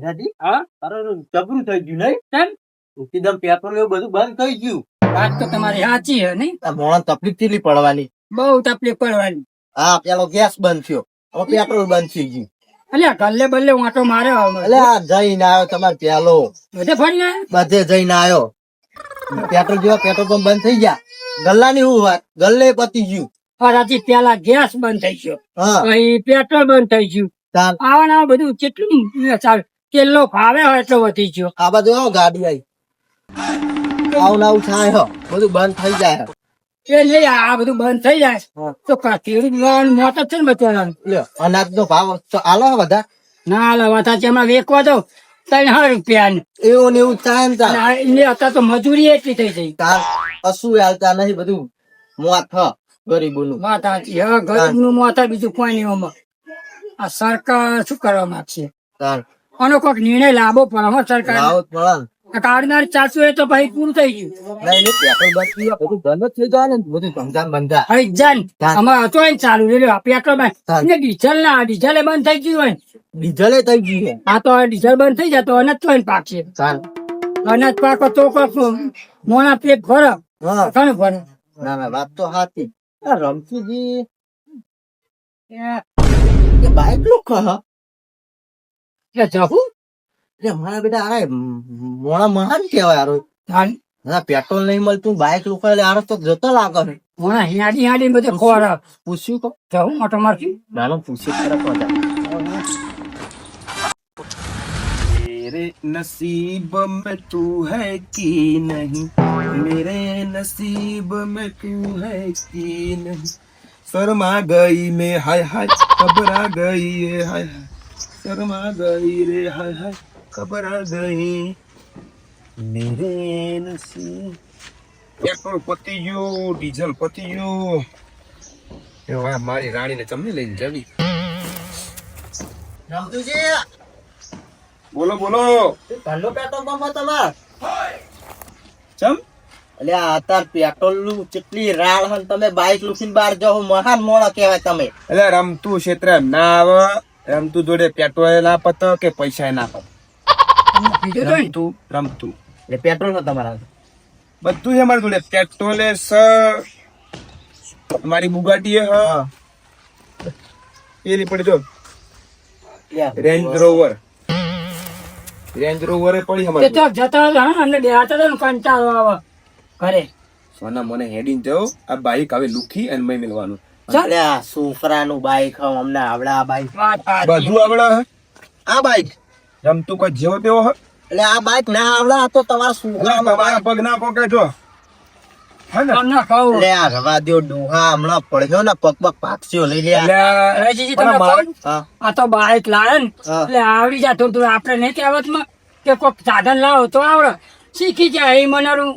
હા તારું જબરું થઈ ગયું નહીં કેમ એકદમ પેટ્રોલ એવું બધું બંધ થઈ ગયું. વાત તો તમારી સાચી છે નહીં? મોણા તકલીફ કેટલી પડવાની. બહુ તકલીફ પડવાની. હા પેલો ગેસ બંધ થયો હવે પેટ્રોલ બંધ થઈ ગયું. અલ્યા ગલ્લે બલ્લે વાંટો માર્યો એટલે આ જઈને આવ્યો તમારે પેલો બધે ફરીને બધે જઈને આવ્યો. પેટ્રોલ જેવા પેટ્રોલ પંપ બંધ થઈ ગયા. ગલ્લાની શું વાત ગલ્લે પતી ગયું. ફરાથી પેલા ગેસ બંધ થઈ ગયો હા પછી પેટ્રોલ બંધ થઈ ગયું ચાલ આવા બધું કેટલું ચાલ કેટલો ફાવે હોય એટલો વધી ગયો. આ બાજુ આવો ગાડી આવી આવું આવું થાય હો બધું બંધ થઈ જાય. એ નહીં આ બધું બંધ થઈ જાય તો ખેડૂત મોત જ છે ને બચારાનું. લ્યો અનાજ નો ભાવ તો આલો બધા ના લવાતા છે હમણાં વેચવા દો 3,000 રૂપિયા એવું ને એવું થાય ને તાર અત્યારે તો મજૂરી એટલી થઈ ગઈ. તાર કશું હાલતા નહીં બધું મોત હ ગરીબોનું. વાત સાચી હવે ગરીબનું મોત હોય, બીજું કોઈ નહીં આમાં. આ સરકાર શું કરવા માંગશે? તાર આનો કોઈક નિર્ણય લાવવો પડે હો સરકાર. લાવો જ પડે ને. કાઢનાર 400 એ તો પછી પૂરું થઈ ગયું. નહીં નહીં પેટ્રોલ બંધ થઈ ગયું બધું બંધ જ થઈ જાય ને બધું ધંધા બંધા. હવે જાન હા. અમારે હતો ને ચાલુ રેલો પેટ્રોલ હા. બંધ ડીઝલ બંધ થઈ ગયું હોય. ડીઝલે થઈ ગયું છે. આ તો ડીઝલ બંધ થઈ જાય તો અનાજ તો પાકશે. ચાલ અનાજ પાકો તો કોક મોના પેટ ભરે હા ઘણું ભરે. ના ના વાત તો સાચી. આ રમતુજી એ બાઈક લો કહ એટલે જવું એટલે મારા બેટા અરે મોણા મહાન કેવાય યાર. ના પેટ્રોલ નહીં મળતું બાઈક લોકો એટલે આરસ તો જતો લાગે છે. મોણા હિયાડી હિયાડી બધે ખોર પૂછ્યું કહો જવું મોટો મારથી. નાનો પૂછ્યું ખરા કોતા. मेरे नसीब में तू है कि नहीं, मेरे नसीब में तू है कि नहीं, शर्मा गई मैं हाय हाय घबरा गई ये हाय हाय, शर्मा गई रे हाय हाय घबरा गई मेरे नसीब. પેટ્રોલ પતી ગયું, ડીઝલ પતી ગયું. હવે મારી રાણીને ચમની લઈને જવી. રમતુજી બોલો બોલો. ઘરનો પેટ્રોલ પંપ તમાર ચમ એટલે આ અત્યારે પેટ્રોલ નું કેટલી રાળ હન તમે બાઈક લૂસીને બહાર જાઓ મહાન મોણા કહેવાય તમે. એટલે રમતું ક્ષેત્ર ના આવે, રમતું જોડે પેટ્રોલ ના પત કે પૈસા ના પત. બીજું તો રમતું રમતું એટલે પેટ્રોલ નો તમારા બધું છે અમારી જોડે. પેટ્રોલ સ અમારી બુગાટી હ એ નહીં પડી જો રેન્જ રોવર. રેન્જ રોવર એ પડી તે અમારી તો જતા હતા અને બેઠા હતા ને કંટાળો આવે ઘરે. સોના મને હેડીને જાઓ. આ બાઈક હવે લુખી અને મેં મિલવાનું એટલે આ છોકરાનું બાઈક અમને આવડે આ બાઈક વાત સાચી. બધું આવડે હે. આ બાઈક રમતું કોઈ જેવો તેવો હે. એટલે આ બાઈક ના આવડે આ તો તમારા છોકરા તમારા પગ ના પકડે જો હે ને. તમને કહું એટલે આ રવા દો ડોહા હમણાં પડ્યો ને પગ પગ પાકસ્યો લઈ લે. એટલે રજીજી તમને કહું હા આ તો બાઈક લાવે ને હા. એટલે આવડી જાય તો આપણે નહીં કહેવતમાં કે કોઈક સાધન લાવો તો આવડે શીખી જાય એ મનારું.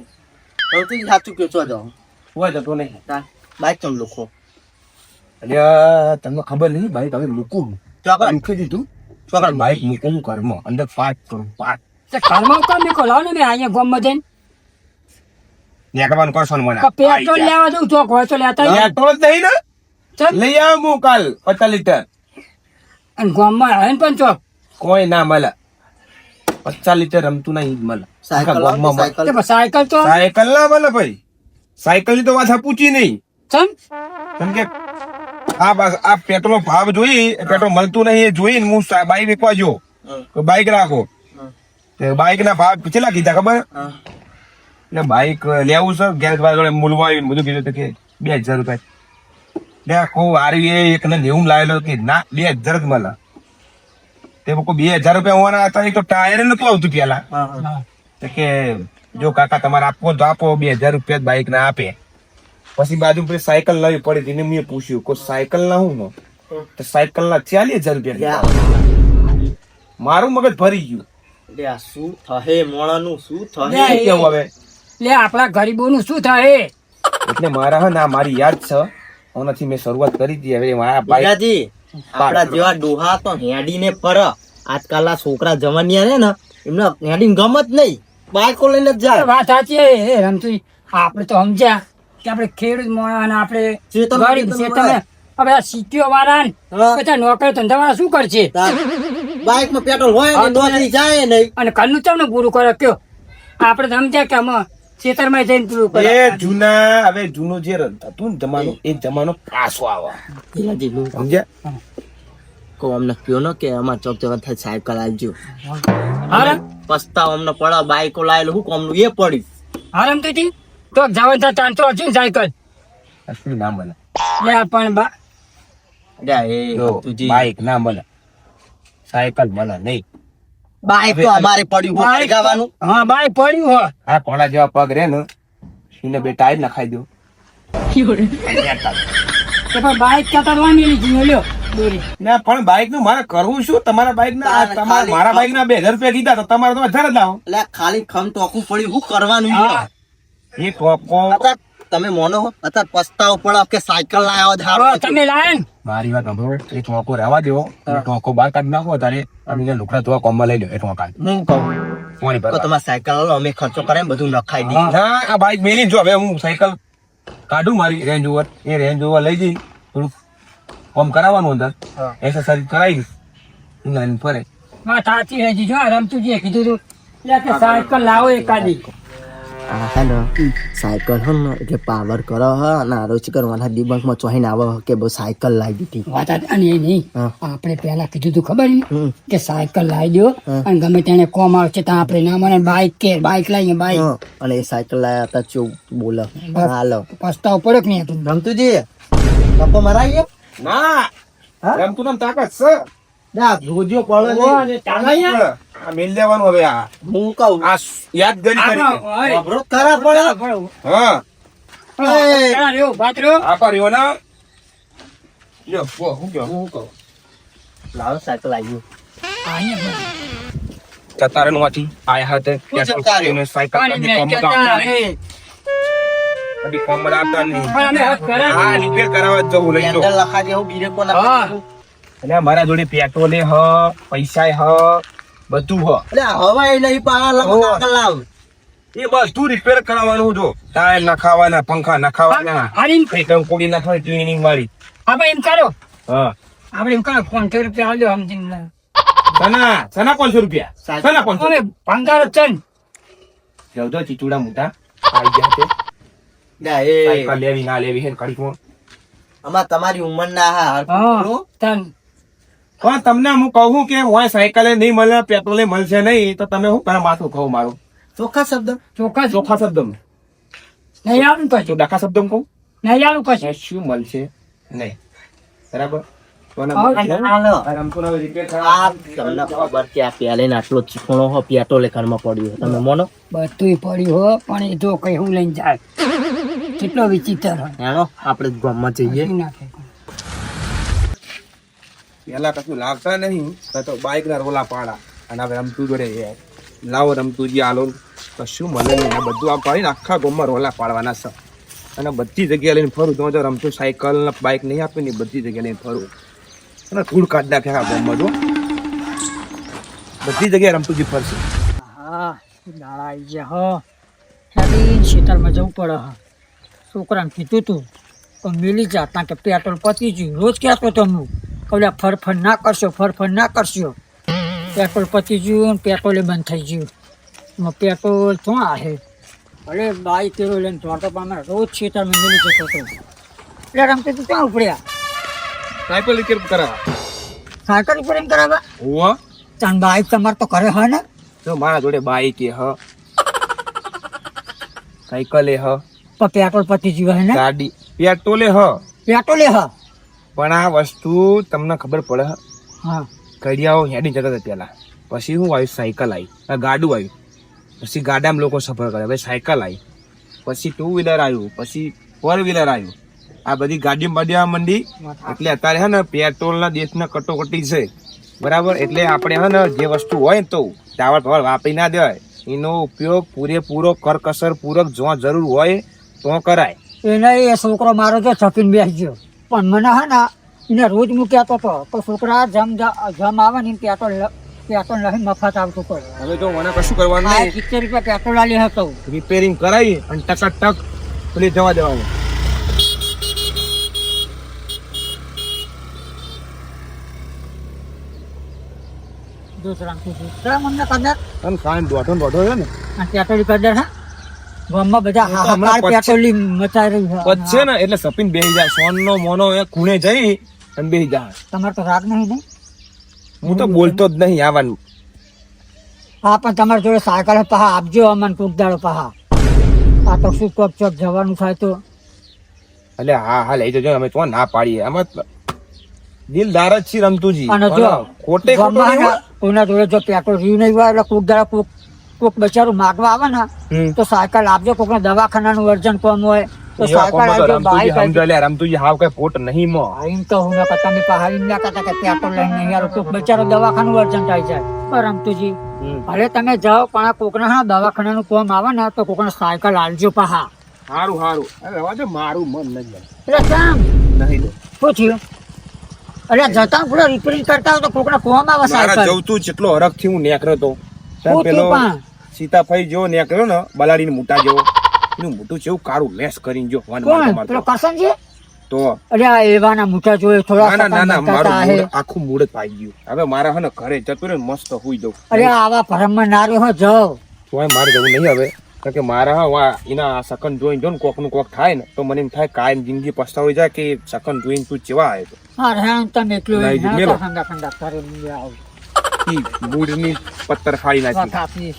સૌથી સાચું કે છો જાઓ હોય જતો નહીં. બાઈક તમે લોકો એટલે તમને ખબર નહીં બાઈક હવે મૂકું ચોકડ મૂકી દીધું. ચોકડ બાઈક મૂકું ઘરમાં અંદર પાર્ક કરું પાર્ક તે ઘરમાં કામ નીકો લાવો ને મેં અહીંયા ગામમાં જઈને નીકળવાનું કરશો ને મને. તો પેટ્રોલ લેવા દઉં ચોક હોય તો લેતા આવીએ. પેટ્રોલ જ નહીં ને ચાલ. લઈ આવું હું કાલ 50 લીટર. અને ગામમાં આવે ને પણ ચોક કોઈ ના મળે 50 લીટર રમતું નહીં મળે. સાયકલ ગામમાં મળે. સાયકલ તે પણ સાયકલ તો સાયકલ ના મળે ભાઈ. સાયકલ ની તો વાત પૂછી નહીં. ચમ કેમ કે આ પેટ્રોલ ભાવ જોઈ પેટ્રોલ મળતું નહીં એ જોઈને હું બાઈક વેચવા જો બાઈક રાખો. બાઈક ના ભાવ કેટલા કીધા ખબર? હા. એટલે બાઈક લેવું છે ગેસ વાળા મૂલવા આવ્યું બધું કીધું કે 2000 રૂપિયા. દેખો આરી એક ને 90 લાવેલો કે ના 2000 જ મળે. તે લોકો 2000 રૂપિયા હોવાના હતા. એક તો ટાયર નતું આવતું પેલા. હા, હા. તો કે જો કાકા તમારે આપવો તો આપો 2000 રૂપિયા બાઈક ના આપે. પછી બાજુ પર સાયકલ લાવી પડી તેને મેં પૂછ્યું કોઈ સાયકલ ના હું તો સાયકલ ના 40000 રૂપિયા. મારું મગજ ભરી ગયું. એટલે આ શું થહે મોણાનું શું લે. થહે કેવું હવે લે આપણા ગરીબોનું શું થાય એટલે મારા હે ના મારી યાદ છે ઓનાથી મેં શરૂઆત કરી હતી. હવે મારા બાઈક બીજાજી આપડા જેવા ડોહા તો હેડીને પર આજકાલના છોકરા જવાનિયા ને એમને હેડીને ગમત નહીં બાઈકો લઈને જ જાય. વાત સાચી એ રમતું આપણે તો સમજ્યા કે આપણે ખેડૂત મોણા ને આપણે ચેતન ગરીબ છે તમે હવે આ સિટીઓ વાળા ને હા. બધા નોકરી ધંધા વાળા શું કરશે? તાર બાઇક માં પેટ્રોલ હોય હા, ને નોકરી જાય નહીં. અને કાલનું તમને પૂરું કરે કયો આપણે તો સમજ્યા કે આમાં ખેતરમાં જઈને પૂરું કરે એ જૂના હવે જૂનું જે હતું ને જમાનો એ જમાનો પાછો આવે પેલાથી નું સમજ્યા કહું અમને કયો ને કે અમાર ચોક જવા થાય સાયકલ આવજો. હારે પસ્તાવ અમને પડે બાઈકો લાયેલું શું કોમનું એ પડ્યું. હારમ તો જી તો જવાનું તો ચાંચો હશે ને સાયકલ શું નામ બને લે પણ અલ્યા એ તુજી બાઈક ના બને સાયકલ બને નહીં બાઈક તો અમારે પડ્યું હું બાઈક ગાવાનું. હા બાઈ પડ્યું હો આ કોણા જેવા પગ રે ને એને બે ટાયર નખાઈ દો તો પણ બાઈક કહેતા તો મેલી જીવો લ્યો દોરી ના પણ બાઈક નું મારે કરવું શું તમારા બાઈક ના તારે ખાલી મારા બાઈક ના 2000 રૂપિયા કીધા તો તમારે તો 1000 જ લાવો એટલે ખાલી ખમ ટોકું પડ્યું શું કરવાનું છે? હા. એ ટોકો અત્યારે તમે મોનો હો અત્યારે પસ્તાવો પડે કે સાયકલ લાવ્યો જ હારો હવે તમે લાયા ને મારી વાત સાંભળો એ ટોકો રહેવા દેવો એ ટોકો બહાર કાઢી નાખો તારે અમે લુકડા ધોવા કોમમાં લઈ લો એ ટોકા હું કહું કોની તો પર તમારે સાયકલ લો અમે ખર્ચો કરે બધું નખાઈ દઈએ. ના આ બાઈક મેલી જો હવે હું સાયકલ કાઢું મારી રેન્જ ઓવર એ રેન્જ ઓવર લઈ જઈ થોડું કોમ કરાવવાનું અંદર હા. એક્સરસાઇઝ કરાવી હું લઈને ફરે વાત સાચી હજી જો રમતુજીએ કીધું તું લે કે સાયકલ લાવો એકાદી આ હે ને સાયકલ હે ને એટલે પાવર કરો હ અને આરોચ કરવાના ડિબંકમાં ચોહીને આવે કે બહુ સાયકલ લાવી દીધી. વાત અને એ નહીં હા. આપણે પેલા કીધું તું ખબર ને હમ. કે સાયકલ લાવી દો હા. અને ગમે તેને કોમ આવશે તો આપણે ના મને બાઈક કે બાઈક લાવીએ બાઈક હા, અને એ સાયકલ લાયા હતા ચો બોલે હાલો પસ્તાવ પડ્યો કે નહીં તું રમતુજી કપો મરાઈએ ના હા? રમતું નામ તાકાત છે ના રોજો પડે નહીં. આ મેલ દેવાનું હવે આ હું કહું આ યાદગારી તરીકે અબરો કરા પડે હા બાતરો આ કર્યો ને લ્યો વો હું ગયો હું કહું લાવો સાયકલ આવ્યું. તારે નોથી આયા હતા શું જતા રહ્યો? એને સાયકલ કદી કોમ આપતા નહીં કદી કોમ આપતા નહીં હા રિપેર કરાવવા જ જવું લઈ લો કેન્ડલ લખા જેવું બીરેકો હા. નાખી. એટલે મારા જોડે પેટ્રોલે હ પૈસા હ બધું હ એટલે હવાય નહીં પાવા ઓહો. સાયકલ લાવ. એ બધું રિપેર કરાવવાનું જો ટાયર નખાવાના પંખા નખાવાના હારીને કઈ કંકોડી નાખવાની ટ્યુનિંગ વાળી આપણે એમ કરો હા આપણે એમ કરો 500 રૂપિયા આલ્યો સમજીને સના 500 રૂપિયા સના 500 હવે ભંગાર ચન જવજો ચીચુડા મોટા આઈ ગયા છે લે એ સાયકલ લેવી ના લેવી હે કડીમાં આમાં તમારી ઉંમર ના હા હા તન પણ તમને હું કહું કે હું સાયકલે નહીં મળે પેટ્રોલે મળશે નહીં તો તમે શું કરે માથું કહું મારું ચોખ્ખા શબ્દ ચોખ્ખા ચોખ્ખા શબ્દમાં નહીં આવું જો કશું ડાખા શબ્દમાં કહું નહીં આવું કશું એ શું મળશે નહીં બરાબર તો ને હાલો. રમતું હવે રિપેર આ તમને ખબર કે આ પહેલે ને આટલો ચીકણો હો પેટ્રોલે ઘરમાં પડ્યો તમે મોનો બધુંય પડ્યું હો પણ એ જો કઈ હું લઈને જાય કેટલો વિચિત્ર હોય હેનો આપણે જ ગામમાં જઈએ. શું નાખે? પેલા કશું લાવતા નહીં તો બાઈક ના રોલા પાડા અને હવે રમતું જોડે યાર લાવો રમતું જે આલો કશું મળે નહીં આ બધું આ પાડીને આખા ગામમાં રોલા પાડવાના છે અને બધી જગ્યાએ લઈને ફરું તો જો રમતું સાયકલ ને બાઈક નહીં આપે ને બધી જગ્યાએ લઈને ફરું અને ધૂળ કાઢ નાખે આ ગામમાં જો બધી જગ્યાએ રમતું જ ફરશે હા દાડા આવી ગયા હો હેડી ખેતરમાં જવું પડે હા છોકરાને કીધું તું પણ મિલી જા કારણ કે પેટ્રોલ પતી ગયું રોજ કહેતો તો હું કહું ફરફર ના કરશો ફરફર ના કરશો પેટ્રોલ પતી ગયું ને પેટ્રોલે બંધ થઈ ગયું એમાં પેટ્રોલ શું આવે ભલે બાઈક કેરો લઈને ધોતો પામે રોજ ખેતરમાં મિલી જતો હતો એટલે રમતે તું ક્યાં ઉપડ્યા સાયકલ રિપેર કરાવવા સાયકલ ઉપર એમ કરાવવા હોવા ચાંદ બાઈક તમારે તો કરે હોય ને જો મારા જોડે બાઈક એ હ સાયકલ એ હ પણ પેટ્રોલ પતી ગયું હે ને ગાડી પેટ્રોલે હ પેટ્રોલે હા પણ આ વસ્તુ તમને ખબર પડે હ હા કડિયાઓ હેડી જતા હતા પેલા પછી હું આવ્યું સાયકલ આવી આ ગાડું આવ્યું પછી ગાડામાં લોકો સફર કરે હવે સાયકલ આવી પછી 2 વ્હીલર આવ્યું પછી 4 વ્હીલર આવ્યું આ બધી ગાડી બાડીમાં મંડી એટલે અત્યારે હે ને પેટ્રોલના દેશના કટોકટી છે બરાબર એટલે આપણે હે ને જે વસ્તુ હોય ને તો ટાવર પાવર વાપરી ના દેવાય એનો ઉપયોગ પૂરેપૂરો કરકસર પૂરક જો જરૂર હોય તો કરાય એને એ છોકરો મારો જો છપીને બેસી ગયો પણ મને હે ને એને રોજ હું કહેતો હતો તો છોકરા જમ આવે ને પેટ્રોલ લઈને મફત આવતું પડે હવે જો મને કશું કરવાનું આ નહીં 70 રૂપિયા પેટ્રોલ આલી હતો રિપેરિંગ કરાવી અને ટકાટક પેલી જવા દેવાનું દોસ્ત રાખું છું જરા મને કદર અને ખાઈને દોઢો છે ને આ પેટ્રોલ કદર હા ગામમાં બધા હાહાકાર પેટ્રોલની મચાઈ રહી છે પચશે ને એટલે સપીને બેસી જાય સોનનો મોનો એ ખૂણે જઈ અને બેસી જાય. તમારે તો રાગ નહીં ને હું તો બોલતો જ નહીં આવવાનું. હા પણ તમારી જોડે સાયકલ પહા આપજો અમને કોક દાડો પહા આ તો શું ચોક ચોક જવાનું થાય તો એટલે હા લઈ જજો અમે તો ના પાડીએ આમાં દિલદાર જ છીએ રમતુજી. અને જો ખોટે ગામમાં કોઈના જોડે જો પેટ્રોલ રહ્યું નહીં હોય એટલે કોક દાડો કોક બચારું માગવા આવે ને તો સાયકલ આપજો કોકને દવાખાનાનું અર્જન્ટ કામ હોય તો સાયકલ આપજો બાઈક આપજો. રમતુજી હાવ કઈ પોટ નહીં મો એમ તો હું નકર તમે પહાડી ના કહેતા કે પેટ્રોલ લઈને નહીં યાર કોક બચારો દવાખાનું અર્જન્ટ આવી જાય પણ રમતુજી ભલે તમે જાઓ પણ આ કોકના હા દવાખાનાનું કામ આવે ને તો કોકને સાયકલ આલજો પહા સારું અરે રવા દે, મારું મન નહીં એટલે કેમ નહીં લે. શું થયું અરે જતા પૂરા રિપેરિંગ કરતા હોય તો કોકને કામ આવે મારા સાયકલ જવતું જેટલો હરખથી હું નેકર્યો તો શું પેલો થયું પણ સીતાફાઈ જેવો નેકર્યો ને બલાડીને મોટા જેવો એનું મોટું છે એવું કાળું લેસ કરીને જો વન કોણ મારતો પેલો કરશનજી તો અરે આ એવાના મોટા જોયે થોડા ના સકન મારું બતાતા હે. મૂડ આખું મૂડ જ પાઈ ગયું. હવે મારા હે ને ઘરે જતું રહે ને મસ્ત હુઈ દઉં. અરે આવા ભરમમાં ના રહ્યો જાઓ તોય મારે જવું નહીં હવે કારણ કે મારા હા વા એના સકન જોઈને જો ને કોક નું કોક થાય ને તો મને એમ થાય કાયમ જિંદગી પસ્તાવી જાય કે સકન જોઈને તું ચેવા આવે તો હા રેણ તમે એકલો નહીં, મેલો. ઠંડા ઠંડા કરી આવો ઈ મૂડની પત્તર ફાડી નાખી. વાત આપી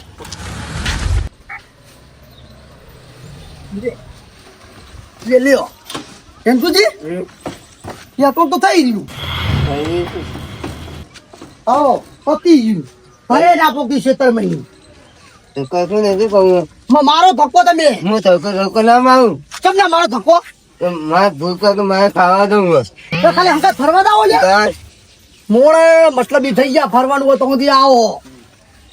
લે લ્યો એમ તુજી પેટ્રોલ તો થઈ રહ્યું આવો પતી ગયું ભલે ના પોકી ખેતર માં કશું નથી કહું મારો ધક્કો તમે હું ધક્કો ના મારું કેમ ના મારો ધક્કો મારે ભૂખ તો મારે ખાવા દઉં બસ તો ખાલી હંકા ફરવા દાવો લે મોડે મતલબ થઈ ગયા ફરવાનું હોય તો સુધી આવો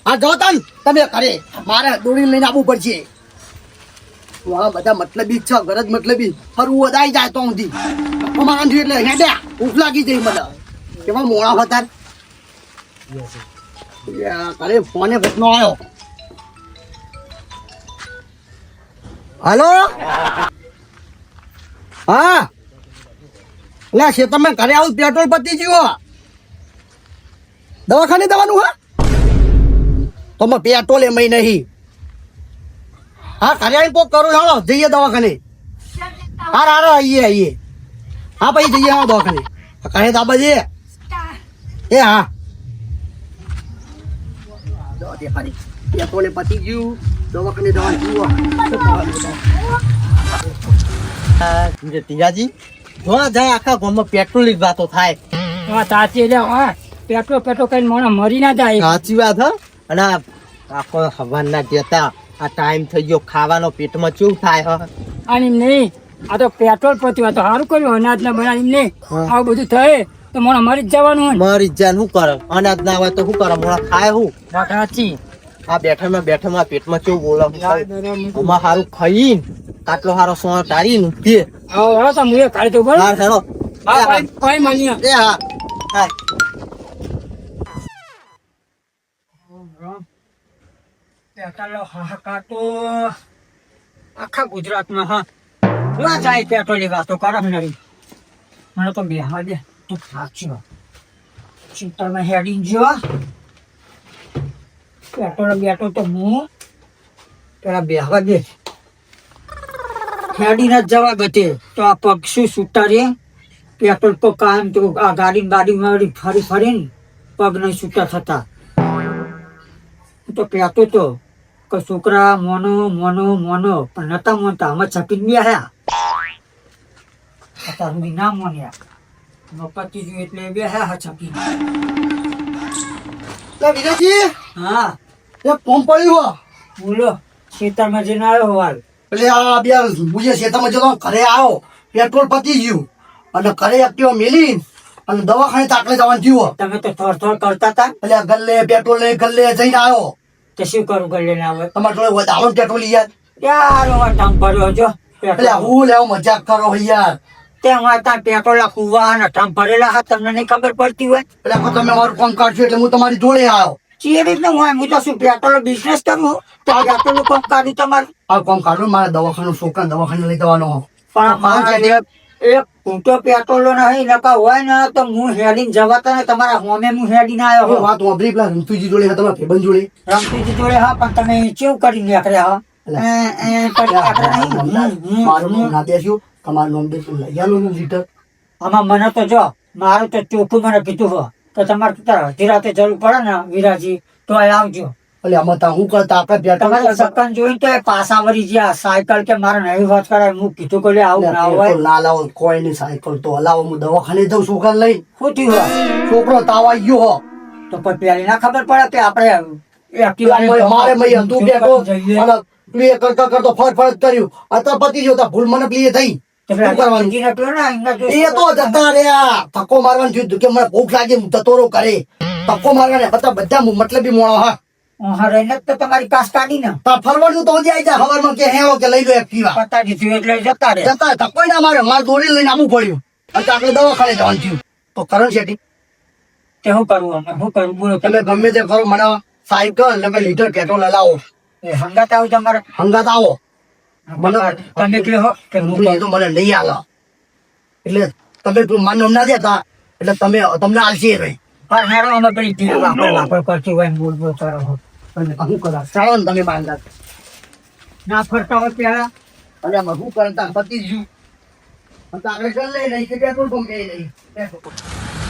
આ જો તન તમે કરે મારે દોડી લઈને આવવું પડશે વાહ બધા મતલબી જ છે ગરજ મતલબી ફરવું વધાઈ જાય તો સુધી અમારા એટલે હેડ્યા ભૂખ લાગી જઈ મને કેવા મોડા હતા અરે ફોને ભૂખનો આવ્યો હાલો હા લે છે તમે ઘરે આવું પેટ્રોલ પતી ગયું દવાખાને જવાનું હા તો પેટ્રોલ એમ નહીં હા ઘરે આવીને કોક કરું હાલો જઈએ દવાખાને હા આવીએ હા પછી જઈએ હા દવાખાને ઘરે દાબા જઈએ એ હા પેટ્રોલે પતી ગયું દવાખાને દવા તીજાજી જોવા જાય આખા ગામમાં પેટ્રોલ ની વાતો થાય હા સાચી એટલે હા પેટ્રોલ પેટ્રોલ કઈ મને મરી ના જાય સાચી વાત હ અને આખો હવાના જતા આ ટાઈમ થઈ ગયો ખાવાનો પેટમાં કેવું થાય હ અને એમ નહીં આ તો પેટ્રોલ પત્યું તો સારું કર્યું અનાજ ના બનાવી નહીં આવું બધું થાય તો મને મરી જ જવાનું હોય મારી જાન શું કરે અનાજ ના હોય તો શું કરે મોડા ખાય હું વાત સાચી આ બેઠામાં પેટમાં કેવું બોલે આમાં સારું ખાઈ આટલો સારો સો તારી ને પીએ હવે તો હું એ ખાઈ દઉં બરાબર હા હેડો કઈ મળીએ એ હા હા હાહાકાર તો આખા ગુજરાતમાં હા ના જાય પેટ્રોલની વાતો કરે નહીં મને તો બેહવા દે તું સાચી ચિંતામાં હેડી જો પેટ્રોલ બેઠો તો હું પેલા બેહવા દે હેડી ના જવા ગતે તો આ પગ શું છૂટા રે પેટ્રોલ તો કાયમ તો આ ગાડી બાડીમાં ફરી ફરે ને પગ નહીં છૂટા થતા તો કહેતો તો કે છોકરા મોનો પણ નતા મોનતા અમે છપીને બેહ્યા અત્યાર સુધી ના મોન્યા પતિ જોયું એટલે બેહ્યા હા છપીને વિજયજી હા એક પંપ પડ્યું બોલો ખેતરમાં જઈને આવ્યો હાલ એટલે આ બે મુજે ખેતરમાં જતો ઘરે આવ્યો પેટ્રોલ પતી ગયું અને ઘરે એક્ટિવા મેલી અને દવાખાને તાકલે જવાનું થયું તમે તો થોડ કરતા હતા એટલે ગલ્લે પેટ્રોલ લઈ ગલ્લે જઈને આવ્યો તો શું કરું ગલે ના આવે તમારે જોડે વધારો પેટ્રોલ યાર યાર ટાંગ ભર્યો જો એટલે હું લેવો મજાક કરો યાર ત્યાં ત્યાં પેટ્રોલ કુવા ને ટાંગ ભરેલા હા તમને નહીં ખબર પડતી હોય એટલે આખો તમે મારું કામ કાઢશો એટલે હું તમારી જોડે આવ્યો ચીએ રીતને હું તો શું પેટ્રોલ બિઝનેસ કરું તો આ પેટ્રોલ નું કામ કાઢ્યું તમારે આ કામ કાઢું મારા દવાખાનું છોકરા દવાખાને લઈ જવાનો પણ મારા જે એક ફૂટો પેટ્રોલ નહીં નકા હોય ને તો હું હેડીને જવાતા ને તમારા હોમે હું હેડીને આવ્યો એ હો વાત વાપરી પેલા રમતુજી જોડે હા, તમારા ભાઈબંધ જોડે રમતુજી જોડે હા પણ તમે કેવું કરી નીકળ્યા મારું નામ ના બેસ્યું તમારું નામ બેસ્યું લઈ આલો લીટર આમાં મને તો જો મારું તો ચોખ્ખું મને કીધું હો તો તમારે તો તારા અડધી રાતે જરૂર પડે ને વિરાજી તો અહીં આવજો એટલે આમાં તા હું કરતા આપણે તમારે પેટ્રોલ સકન જોઈને તો એ પાછા વળી ગયા સાયકલ કે મારે નહીં વાત કરાય હું કીધું કે લે આવું ના હોય ના લાવો કોઈ નહીં સાયકલ તો હલાવો હું દવાખાને જઉં છોકરા લઈ શું થયું હો? છોકરો તાવ આવી ગયો હો તો પણ પેલી ના ખબર પડે કે આપણે એક્ટિવા મારે મય હતું બેઠો જઈએ. અને પ્લે કરતો ફર કર્યું અત્યારે પતી ગયો તા ભૂલ મને પ્લે થઈ તો શું પેલા કરવાનું? અંજીને કહ્યું ને, એમને જો- એ તો જતા રહ્યા ધક્કો મારવાનું થયું કે મને ભૂખ લાગી હું જતો રહું કરે ધક્કો મારવાને બધા મતલબી મોણો હા હા, રહીને જ તો તમારી કાસ કાઢી ને તાર ફરવાનું તો હજી આવી જાય હવારમાં કે હેળો કે લઈ લો એક્ટિવા પતા દીધું એટલે જતા રહે જતા ધક્કો ના મારે મારે દોડી લઈને આવવું પડ્યું અને આપણે દવાખાને જવાનું થયું તો કરણ શેઠી તે શું કરવું અમે શું કરવું બોલો તમે ગમે તે કરો મને સાયકલ ને લીટર પેટ્રોલ હલાવો એ હંગાત આવું તમારે હંગાત આવો તમે કહો કે હું એ તો મને નહીં આલો એટલે તમે તું માનવ ના દેતા એટલે તમને આલસી રહી પણ હેરો અમે પેલી ટીવી વાપર કરતી હોય ને બોલ બોલ કરો હો. શું કરા ચાલો ને તમે બાંધા ના ફરતા હોય પેલા અને આમાં શું કરતા પતી જ્યું અને તો આપણે ચાલ લઈ લઈ કે પેટ્રોલ પંપ લઈ લઈ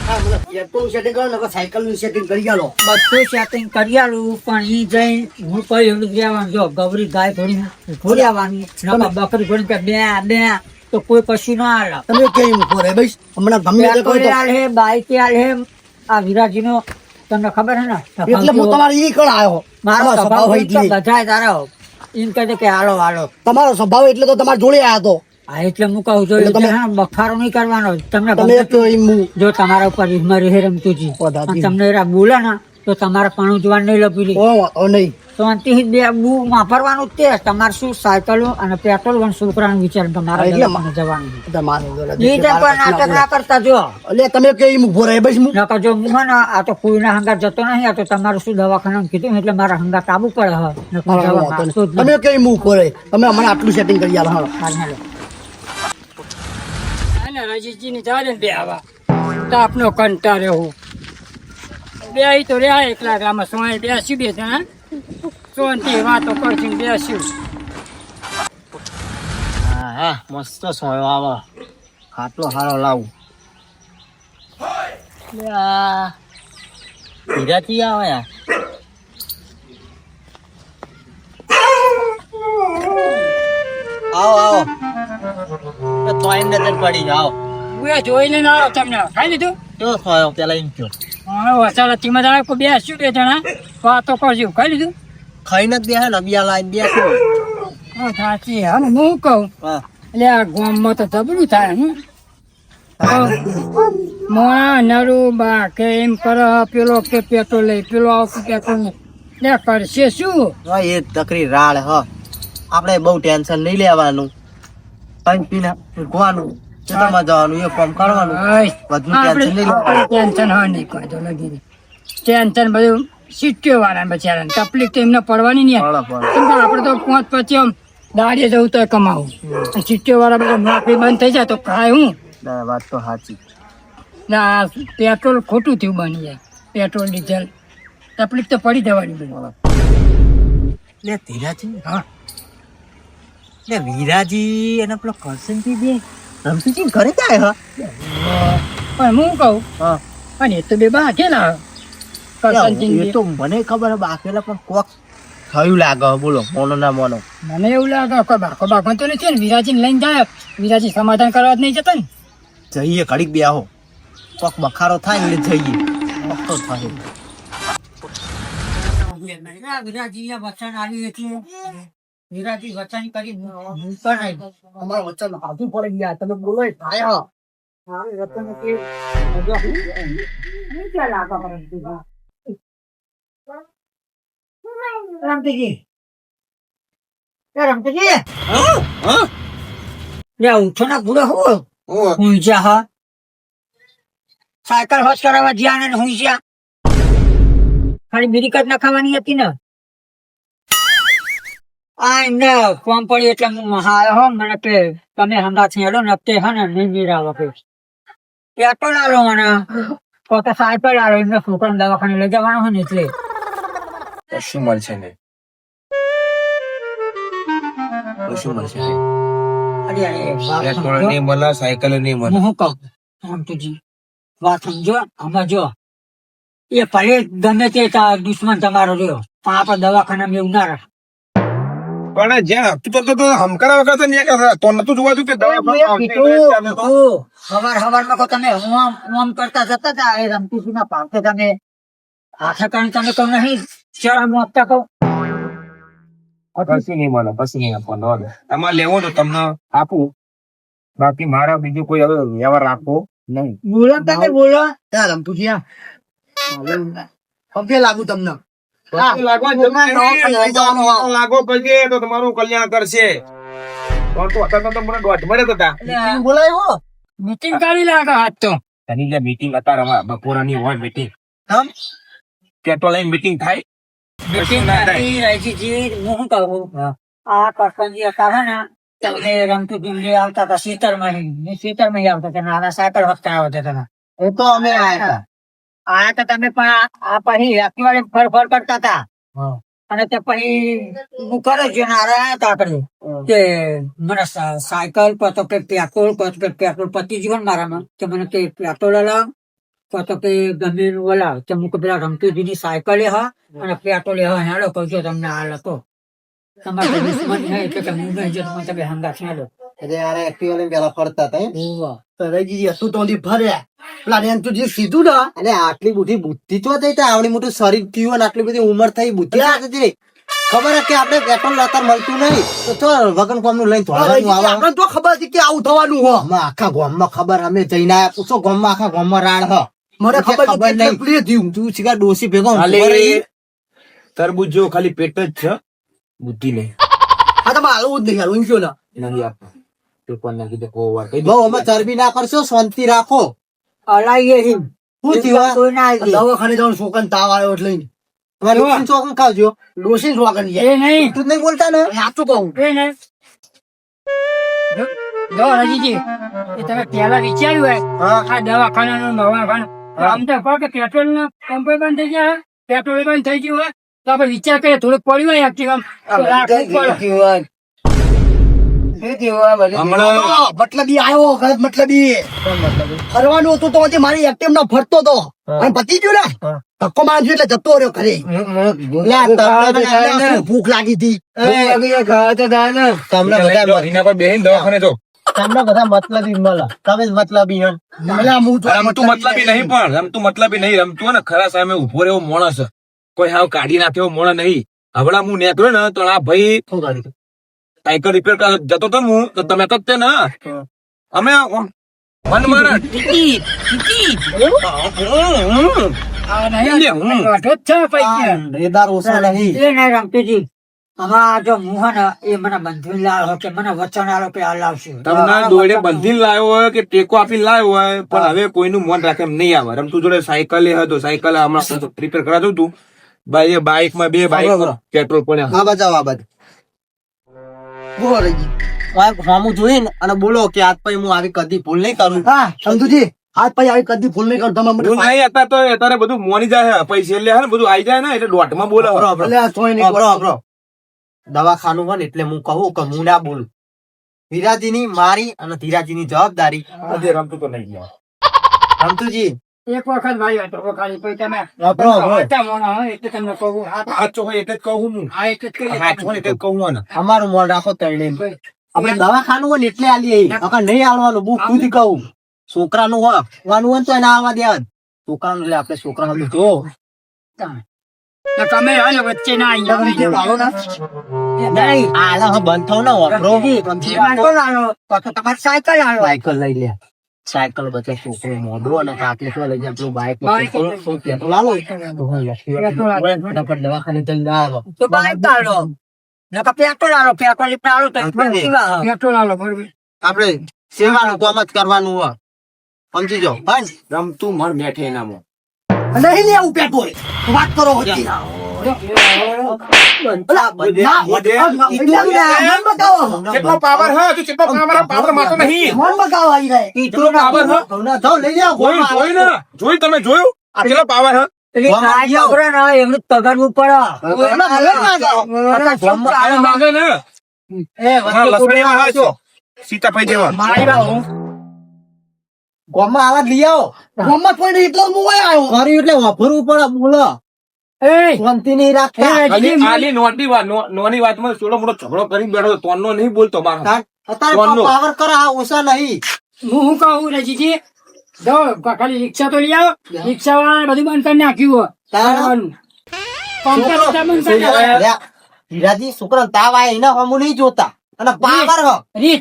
હા મને પેટ્રોલ સેટિંગ કરો ને સાયકલ નું સેટિંગ કરી આલો બધું સેટિંગ કરી આલું પણ ઈ જઈ હું કઈ એવડું જ રહેવાનું જો ગૌરી ગાય થોડી થોડી આવવાની નકા બકરી થોડી કે બે બે તો કોઈ કશું ના આલે તમે કેમ મૂકો રે ભાઈ હમણાં ગમે તે કહો પેટ્રોલ તો આલે હે બાઈક આલે હે આ વિરાજીનો તમને ખબર હે ને એટલે હું તમારે ઈ કણ આવ્યો મારો તમારો સ્વભાવ હોય એટલે એટલે બધાય તારા એમ કહે કે હાલો હાલો તમારો સ્વભાવ એટલે તો તમારે જોડે આવ્યો હતો હા એટલે હું કહું છું એટલે તમે- એટલે હા, બખારો નહીં કરવાનો તમને તમે ગમે તો એમ જો તમારા ઉપર મારી હે રમતુજી વધારે. તમને એરા બોલે ને તો તમારે પણ જોવાનું નહીં લપી ઓ નહીં શાંતિથી બે બુ વાપરવાનું જ તે તમારે શું સાયકલો અને પેટ્રોલ અને છોકરાનું વિચાર તમારે એટલે દવાખાને જવાનું તમારે એ તો કોઈ નાટક ના કરતા જો એટલે તમે કેમ ઉભો રહે ભાઈ હું નકર જો હું હે ને આ તો કોઈના હંગાત જતો નહીં આ તો તમારું શું દવાખાનામાં કીધું એટલે મારા હંગાત આવવું પડે હ નકર જવા માંગતો જ નહીં. તમે કેમ ઉભો રહે તમે મને આટલું સેટિંગ કરી આલો હાલો હાલ, હાલો. રજીજીની ચાલે બે આવા તાપનો કંટાળે હું બે તો રહ્યા એકલા ગામમાં સોય બેસી બે જણા સોનથી વાતો કરશું બેસ્યું હા મસ્ત સોયો આવે ખાટલો હારો લાવું હીરાથી આવે યાર આવો આવો તોય નજર પડી જાઓ હું જોઈને ના આવ્યો તમને ખાઈ લીધું તો સોયો પેલા એમ કયો હા વસાલતીમાં જણા કોઈ બેસ્યું બે જણા વાતો કરશું ખાઈ લીધું ખાઈને જ બેસે ને બિયા લાઈન બેસો હા સાચી હા હું કહું હા એટલે આ ગામમાં તો જબરું થાય હું મોણા નરું બા કે એમ કરો પેલો કે પેટ્રોલ લઈ પેલો આવતું પેટ્રોલ લે કરશે શું હા એ તકરી રાડ હ આપણે બહુ ટેન્શન નહીં લેવાનું પાણી પીને ભૂખવાનું ખેતરમાં જવાનું એ કામ કરવાનું વધુ ટેન્શન નહીં લેવાનું ટેન્શન હા નહીં કોઈ તો લગી ટેન્શન બધું સિટ્યો વાળા બચારા તકલીફ તો એમને પડવાની નહીં પડે, પડે. કેમ કે આપણે તો પાંચ પછી આમ દાડીએ જવું તો કમાવું સિટ્યો વાળા બધા નોકરી બંધ થઈ જાય તો ખાય હું ના, વાત તો સાચી ના પેટ્રોલ ખોટું થયું બની જાય પેટ્રોલ ડીઝલ તકલીફ તો પડી જવાની બધી લે ધીરાજી હા લે વીરાજી અને પેલો કરસનજી બે રમતુજી ઘરે જાય પણ હું કહું હા અને એ તો બે બા કેલા એ તો મને ખબર હે બાકેલા પણ કોક થયું લાગે બોલો મોનો ના મોનો મને એવું લાગે કોઈ બાકો બાકો તો નથી ને વિરાજીને લઈને જાય વિરાજી સમાધાન કરવા જ નહીં જતા ને જઈએ ઘડીક બે આવો કોક બખારો થાય ને એટલે જઈએ કોક તો થાય વિરાજી વચન આવ્યું એટલે વિરાજી વચન કરી હું પણ નહીં. અમારા વચ્ચે હાથું પડી ગયા તમે બોલો એ થાય હા મારું વચન કે મજા નહીં ક્યાં લાગે રમતુજી? રમતુજી એ રમતુજી લે ઉઠો ના પૂરો હો હું જા હા સાયકલ હોશ કરાવવા જ્યાં ને હું જ્યાં ખાલી બીડી કટ ના ખાવાની હતી ને આ એમને ફોન પડી એટલે હું આવ્યો હો મને કે તમે હંગાથી હેડો ને તે હે ને નહીં નિરાવ કે પેટ્રોલ આલો મને તો સાયકલ આલો એમને છોકરાને દવાખાને લઈ જવાનો હોય ને એટલે કશું મળશે નહીં. કશું મળશે નહીં. અરે વાત પેટ્રોલ સમજો. નહીં મળે, સાયકલ નહીં મળે. હું શું કહું રામતુજી વાત સમજો આમાં જો એ ભલે ગમે તે દુશ્મન તમારો રહ્યો પણ આપડે દવાખાનામાં એવું ના રાખે પણ જ્યાં તું તો હમકરા વગર તો નહીં કરતા. તો નતું જોવાતું કે દવા સવાર સવારમાં કહો તમે ઓમ કરતા જતા હતા એ રમતુજી ના પાવતે તમે આખા કારણે તમે કહો નહીં શરમ આપતા કહો કશું નહીં મળે, કશું નહીં આપવાનું. હવે તમારે લેવો તો તમને આપું, બાકી મારા બીજું કોઈ હવે વ્યવહાર રાખવો નહીં. બોલો તમે બોલો ત્યાં રમતુજી આ પગે લાગુ તમને લાગો પછી તો તમારું કલ્યાણ કરશે. તો અત્યારે તો મને દોઢ મળે તો તા. બોલાયો મીટિંગ કાઢી લાગે હાથ તો તેની જે મીટિંગ અત્યારે બપોરાની હોય મીટિંગ, તમ પેટ્રોલ લઈને મીટિંગ થાય. મીટિંગ નથી રાજીજી હું શું કહું આ કરકનજી હતા હે ને તમને રમતુજી આવતા હતા શીતળમાં આવતા હતા નાના સાયકલ વખતે આવતા હતા એ તો અમે આયા આયા તો તમે પણ આ પછી એક્ટિવા લઈને ફર કરતા હતા અને તે પછી હું કરે છે ને આયા હતા આપણે કે મને સાયકલ પર તો કે પેટ્રોલ પતી જીવન મારામાં કે મને કે પેટ્રોલ હલાવ તો કે ગમે એનું હલાવ તો હું પેલા રમતુજીની સાયકલ હા અને પેટ્રોલ હા હેડો કહું છું તમને હાલ હતો તમારે દુશ્મન નહીં એટલે કે હું નહીં જો તમે હંગા હેડો અરે યાર એક્ટિવા લઈને પેલા ફરતા હતા એમ? વાહ. તો રહીજી હતું તો હજી ફર્યા પેલા રેન્તુજી સીધું ના અને આટલી બધી બુદ્ધિ તો થઈ આવડી મોટું શરીર થયું અને આટલી બધી ઉંમર થઈ બુદ્ધિ ના થતી. ખબર હે કે આપણે પેટ્રોલ અત્યારે મળતું નહીં તો તો વગન કોમનું લઈને થોડું આપણે તો ખબર હતી કે આવું થવાનું હો આખા ગામમાં ખબર અમે જઈને આયા પૂછો ગામમાં આખા ગામમાં રાડ હ મને ખબર ખબર નહીં. નહીં થયું તું શીખા ડોસી ભેગો ખાલી તરબૂચ જો ખાલી પેટ જ છે, બુદ્ધિ નહીં. આ તમે હાલવું જ નહીં હાલવું શું ના નહીં આપતા. પેપરના કીધે કો વાર કહી બહુ અમે ચરબી ના કરશો, શાંતિ રાખો. અલાઈએ હિમ શું થયું? કોઈ ના આવી દવાખાને જવાનું છોકરાને તાવ આવ્યો એટલે તમારે ડોસીને ચોકન ખાવજો. ડોસી જોવા કરી એ નહીં તું જ નહીં બોલતા ને સાચું કહું એ નહીં જો હજીજી એ તમે પહેલા વિચાર્યું હોય આ દવાખાનાનું દવાખાનું આમ તો કહો કે પેટ્રોલ ના પંપ બંધ થઈ ગયા પેટ્રોલ બંધ થઈ ગયું હોય તો આપણે વિચાર કરીએ થોડુંક પડ્યું હોય એક્ટિવા તો રાખવું પડે. હમણાં મતલબી આવ્યો ગલત મતલબી ફરવાનું હતું તો હજી મારી એક્ટિવ ના ફરતો હતો અને પતી ગયું ને ધક્કો મારજો એટલે જતો રહ્યો ઘરે ભૂખ લાગી હતી તમને બધા એના પર બેહીને દવાખાને જો. તમને બધા મતલબી મળે. તમે જ મતલબી હો. રમતું મતલબી નહીં, પણ રમતું મતલબી નહીં. રમતું હોય ને ખરા સામે ઉભો રહેવો માણસ છે. કોઈ હાવ કાઢી નાખ્યો માણસ નહીં. હવડા હું નીકળ્યો ને તો આ ભાઈ શું કર્યું? સાયકલ રિપેર કરવા જતો હતો હું તો તમે તો જ તે ને અમે મન મારા ટિકિટ આ નહીં વાંધો જ છે પૈસા રેદાર ઓછો નહીં. એ નહીં રમતુજી આમાં જો હું હે ને એ મને બંધી લાવ્યો કે મને વચન આલો કે આ લાવશું તમને દોડે બંધીને લાવ્યો હોય કે ટેકો આપીને લાવ્યો હોય પણ હવે કોઈનું મન રાખે એમ નહીં આવે. રમતું જોડે સાયકલ હતો, સાયકલ હમણાં રિપેર કરાતું હતું. બાઈક માં બે બાઈક પેટ્રોલ પડ્યા. આ બાજુ આ બાજુ સામું જોઈને અને બોલો કે આજ પછી હું આવી કદી ભૂલ નહીં કરું. હા સમજુજી આજ પછી આવી કદી ભૂલ નહીં કરું તમે મને હું નહીં હતા તો અત્યારે બધું મોની જાય પૈસા એટલે હે ને બધું આવી જાય ને એટલે દોઢમાં બોલે. એટલે આ તોય નહીં અબરો. દવાખાનું હોય ને એટલે હું કહું કે હું ના બોલું. વિરાજીની મારી અને ધીરાજીની જવાબદારી. આજે રમતું તો નહીં ગયા. રમતુજી એક વખત ભાઈ હતો ખાલી પછી તમે અબરો, અબરો. હતા મોણા હોય એટલે તમને કહું સાચો હોય એટલે જ કહું હું. આ એક જ કહીએ સાચું હોય એટલે જ કહું હું ને. અમારું મોઢ રાખો તઈને. આપણે દવાખાનું હોય ને એટલે આલીએ નકર નહીં આવવાનું. હું ખુદ કહું છોકરાનું હોય વાનું હોય ને તો એને આવવા દેવા. છોકરાનું એટલે આપણે છોકરાનું જો તો તમે હાલો વચ્ચે ના આવી જાઓ. નહીં આલા હા બંધ થો ને વાપરો. તમારી સાયકલ આલો સાયકલ લઈ લે. સાયકલ બચે છોકરો મોઢો અને કાકે તો લઈ જાય પેલું બાઈક લાવો ફટાફટ દવાખાને જઈને આવો. તો બાઈક આલો નકર પેટ્રોલ આલો પેટ્રોલ આલો તો પેટ્રોલ આલો બરોબર આપણે સેવાનું કામ જ કરવાનું હોય સમજી જાઓ. રમતું મન બેઠે એનામાં. નહીં લેવું પેટ્રોલ વાત કરો હજી અલા, બધા મન બતાવો. કેટલો પાવર હે તું કેટલો પાવર મારતો નહીં મન બતાવો આઈ રહે. કેટલો પાવર હે જાઓ લઈ જાઓ જોયું ને જોયું તમે જોયું આ કેટલો પાવર હે એટલે આ છોકરા ના એમનું તગારવું પડે એમાં હાલે ના જાઓ. આ માંગે ને હા લસણીમાં હા છો સીતાભાઈ જેવા મારી બાબુ ગામમાં આવા લઈ આવો ગોમત કોઈ નહીં એટલો હું અહીં આવ્યો. કર્યું એટલે વાપરવું પડે બોલો એ શાંતિ નહીં રાખતા આલી નોની વાતમાં થોડો મોટો ઝઘડો કરી બેઠો તોનનો નહીં બોલતો મારો અત્યારે કોણનું? પાવર કરે આ ઓછા નહીં હું કહું રજીજી જો ખાલી રિક્ષા તો લઈ આવો રિક્ષા વાળા બધું બંધ કરી નાખ્યું તાણ. પંપર બધા બંધ કરી નાખ્યા. લ્યા, હીરાજી છોકરા તાવ આયા એના હમું નહીં જોતા અને પાવર હ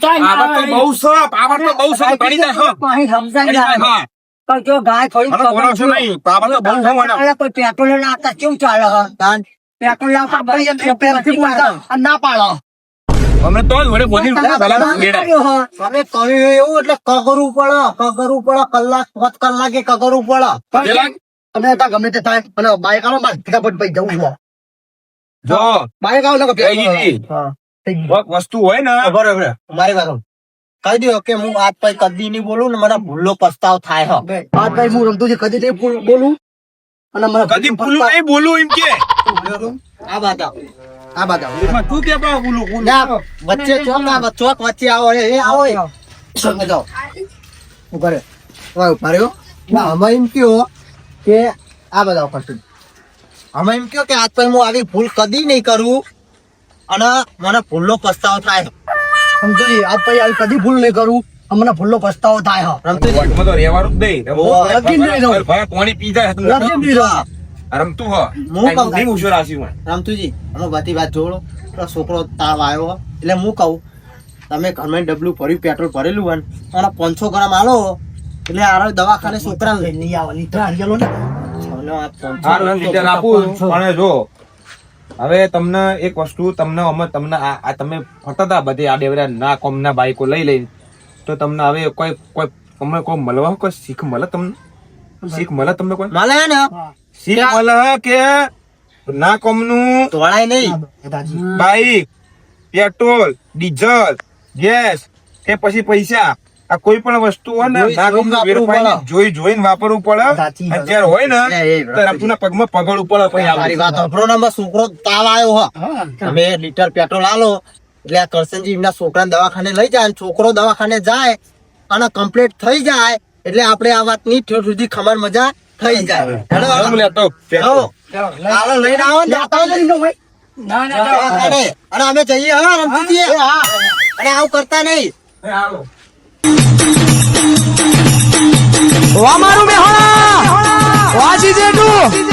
પાવર તો બહુ છે પાવર તો બહુ છે ગણી જાય હો. પાણી સમજાય ગણી જાય, હા. પણ જો ગાય થોડી મને બોલો છો નહીં પાવર તો બહુ છે મને અરે કોઈ પેટ્રોલ નાખતા કેવું ચાલે હ? તાણ. પેટ્રોલ નાખતા ભાઈ એમ કે પેલાથી બોલતા અને ના પાડો. અમે તો જ વડે બોલી પેલા ગેડા તમે કહ્યું એવું એટલે કગરવું પડે કલાક 5 કલાકે કગરવું પડે પેલા તમે હતા ગમે તે થાય અને બાઈક આવો મારે ફટાફટ પૈ જવું છે. જો બાઈક આવો ને કઈ દીધી કોઈક વસ્તુ હોય ને બરોબર મારી વાત કહી દો કે હું આજ પછી કદી નહીં બોલું ને મને ભૂલો પસ્તાવ થાય હ આ ભાઈ હું રમતું છે કદી નહીં બોલું અને મને કદી ભૂલું નહીં બોલું એમ કે આ બાત આવો. આ બાત આવો. એમાં તું કે પણ ભૂલું ના, વચ્ચે ચોક વચ્ચે આવો એ આવો એ. તમે જાઓ ઉભા રહો. હવે ઉભા રહ્યો. અમે એમ કયો કે આ બધા કરતું અમે એમ કયો કે આજ પછી હું આવી ભૂલ કદી નહીં કરું અને મને ભૂલનો પસ્તાવો થાય સમજો આજ પછી આવી કદી ભૂલ નહીં કરું અમને ભૂલનો પસ્તાવો થાય હા. રમતું વાટમાં તો રહેવાનું જ નહીં રમતી જ નહીં રહું. ભાઈ પાણી પી જાય રમતી જ નહીં રહું. રમતું હ હું કહું. નહીં ઉછો રાશી માં રમતુજી અમે બધી વાત જોડો પેલો છોકરો તાવ આવ્યો હો. એટલે હું કહું તમે ઘરમાં ડબલું ભર્યું પેટ્રોલ ભરેલું હોય ને અને 500 ગ્રામ આલો એટલે આ દવાખાને છોકરા નહીં આવે લીટર હારી ને હારું લીટર આપું પણ જો હવે તમને એક વસ્તુ તમને અમે તમને આ તમે ફરતા હતા બધે આ ડેવરા ના કોમના બાઈકો લઈ લઈને તો તમને હવે કોઈ તમને કોઈ મળવા કોઈ શીખ મળે તમને શીખ મળે તમને કોઈ મળે ને શીખ મળે કે ના કોમનું તોડાય નહીં બાઈક પેટ્રોલ ડીઝલ ગેસ કે પછી પૈસા આ કોઈ પણ વસ્તુ હોય ને ના કોમનું વેરફાઈને જોઈને વાપરવું પડે સાચી વાત. અને જ્યારે હોય ને એ ત્યારે રમતુના પગમાં પગડવું પડે પછી મારી વાત સાંભળો ને અમારો છોકરો તાવ આવ્યો હ તમે લીટર પેટ્રોલ આલો એટલે આ કરશનજી એમના છોકરાને દવાખાને લઈ જાય અને છોકરો દવાખાને જાય અને કમ્પ્લીટ થઈ જાય એટલે આપણે આ વાતની ઠેર સુધી ખબર મજા થઈ જાય હેડો, આમ લેતો આવો. હાલો, લઈને આવો ને જાતા હોય ને ના ના દવાખાને. અને અમે જઈએ હા રમતુજી અને આવું કરતા નહીં અમારું મેહોણા વાજી જેટું